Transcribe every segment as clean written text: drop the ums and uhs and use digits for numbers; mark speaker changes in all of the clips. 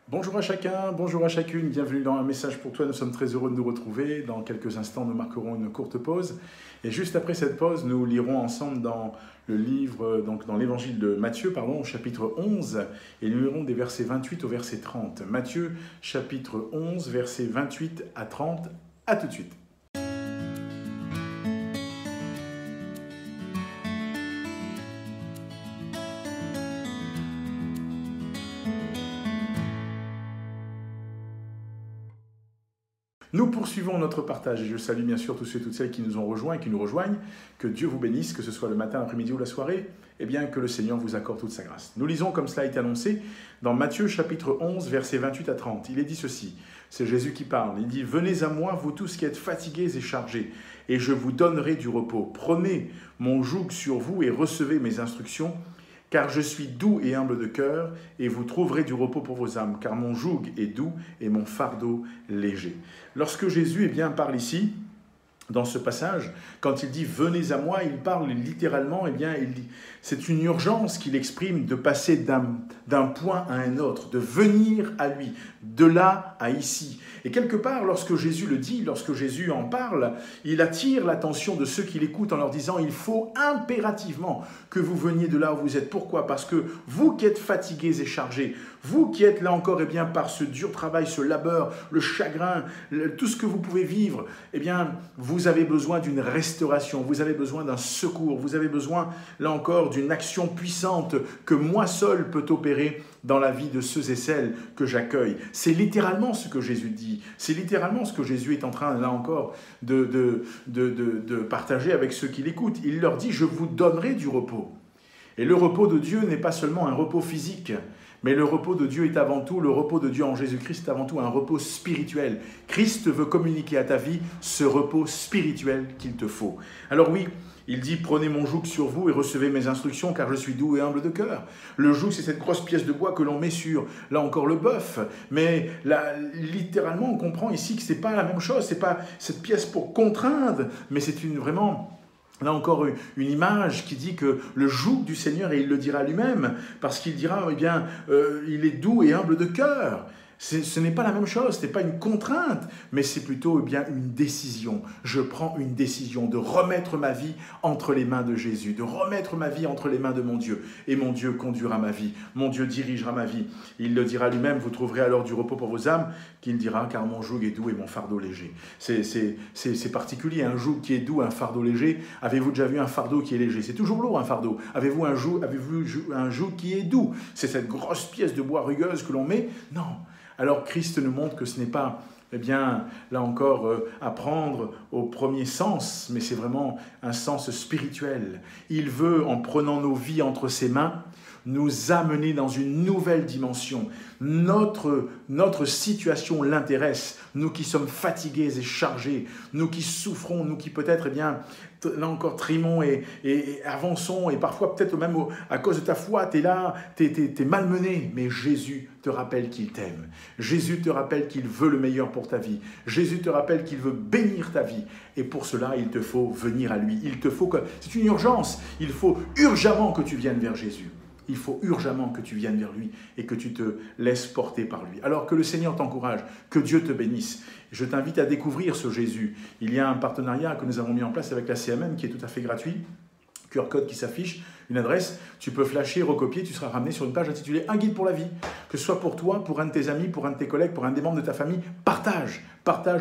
Speaker 1: Bonjour à chacun, bonjour à chacune, bienvenue dans Un message pour toi, nous sommes très heureux de nous retrouver. Dans quelques instants, nous marquerons une courte pause. Et juste après cette pause, nous lirons ensemble dans le livre, donc dans l'évangile de Matthieu, au chapitre 11, et nous lirons des versets 28 au verset 30. Matthieu, chapitre 11, versets 28 à 30. À tout de suite. Nous poursuivons notre partage et je salue bien sûr tous ceux et toutes celles qui nous ont rejoints et qui nous rejoignent. Que Dieu vous bénisse, que ce soit le matin, l'après-midi ou la soirée, et bien que le Seigneur vous accorde toute sa grâce. Nous lisons comme cela a été annoncé dans Matthieu chapitre 11, versets 28 à 30. Il est dit ceci, c'est Jésus qui parle, il dit « Venez à moi, vous tous qui êtes fatigués et chargés, et je vous donnerai du repos. Prenez mon joug sur vous et recevez mes instructions, car je suis doux et humble de cœur, et vous trouverez du repos pour vos âmes, car mon joug est doux et mon fardeau léger. » Lorsque Jésus parle ici, dans ce passage, quand il dit « Venez à moi », il parle littéralement, c'est une urgence qu'il exprime de passer d'un point à un autre, de venir à lui, de là à ici. Et quelque part, lorsque Jésus le dit, lorsque Jésus en parle, il attire l'attention de ceux qui l'écoutent en leur disant « Il faut impérativement que vous veniez de là où vous êtes. » Pourquoi? Parce que vous qui êtes fatigués et chargés, vous qui êtes là encore par ce dur travail, ce labeur, le chagrin, tout ce que vous pouvez vivre, vous avez besoin d'une restauration, vous avez besoin d'un secours, vous avez besoin, là encore, d'une action puissante que moi seul peux opérer dans la vie de ceux et celles que j'accueille. C'est littéralement ce que Jésus dit, c'est littéralement ce que Jésus est en train, là encore, de partager avec ceux qui l'écoutent. Il leur dit « Je vous donnerai du repos ». Et le repos de Dieu n'est pas seulement un repos physique, mais le repos de Dieu est avant tout, le repos de Dieu en Jésus-Christ est avant tout un repos spirituel. Christ veut communiquer à ta vie ce repos spirituel qu'il te faut. Alors oui, il dit « Prenez mon joug sur vous et recevez mes instructions, car je suis doux et humble de cœur. » Le joug, c'est cette grosse pièce de bois que l'on met sur, là encore, le bœuf. Mais là, littéralement, on comprend ici que ce n'est pas la même chose. Ce n'est pas cette pièce pour contraindre, mais c'est vraiment... Là encore, une image qui dit que le joug du Seigneur, et il le dira lui-même, parce qu'il dira, il est doux et humble de cœur. Ce n'est pas la même chose, ce n'est pas une contrainte, mais c'est plutôt une décision. Je prends une décision de remettre ma vie entre les mains de Jésus, de remettre ma vie entre les mains de mon Dieu. Et mon Dieu conduira ma vie, mon Dieu dirigera ma vie. Il le dira lui-même, vous trouverez alors du repos pour vos âmes, qu'il dira, car mon joug est doux et mon fardeau léger. C'est particulier, un joug qui est doux, un fardeau léger. Avez-vous déjà vu un fardeau qui est léger? C'est toujours lourd un fardeau. Avez-vous un joug qui est doux? C'est cette grosse pièce de bois rugueuse que l'on met? Non. Alors Christ nous montre que ce n'est pas, là encore, à prendre au premier sens, mais c'est vraiment un sens spirituel. Il veut, en prenant nos vies entre ses mains, nous amener dans une nouvelle dimension. Notre situation l'intéresse, nous qui sommes fatigués et chargés, nous qui souffrons, nous qui peut-être, là encore, trimons et avançons, et parfois peut-être même à cause de ta foi, tu es là, tu es malmené, mais Jésus te rappelle qu'il t'aime. Jésus te rappelle qu'il veut le meilleur pour ta vie. Jésus te rappelle qu'il veut bénir ta vie. Et pour cela, il te faut venir à lui. C'est une urgence. Il faut urgemment que tu viennes vers Jésus. Il faut urgemment que tu viennes vers lui et que tu te laisses porter par lui. Alors que le Seigneur t'encourage, que Dieu te bénisse. Je t'invite à découvrir ce Jésus. Il y a un partenariat que nous avons mis en place avec la CMM qui est tout à fait gratuit. QR code qui s'affiche, une adresse, tu peux flasher, recopier, tu seras ramené sur une page intitulée « Un guide pour la vie ». Que ce soit pour toi, pour un de tes amis, pour un de tes collègues, pour un des membres de ta famille, partage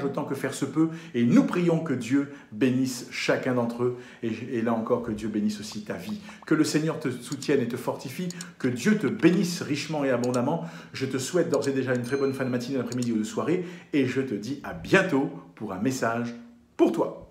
Speaker 1: autant que faire se peut. Et nous prions que Dieu bénisse chacun d'entre eux. Et là encore, que Dieu bénisse aussi ta vie. Que le Seigneur te soutienne et te fortifie. Que Dieu te bénisse richement et abondamment. Je te souhaite d'ores et déjà une très bonne fin de matinée, d'après-midi ou de soirée. Et je te dis à bientôt pour un message pour toi.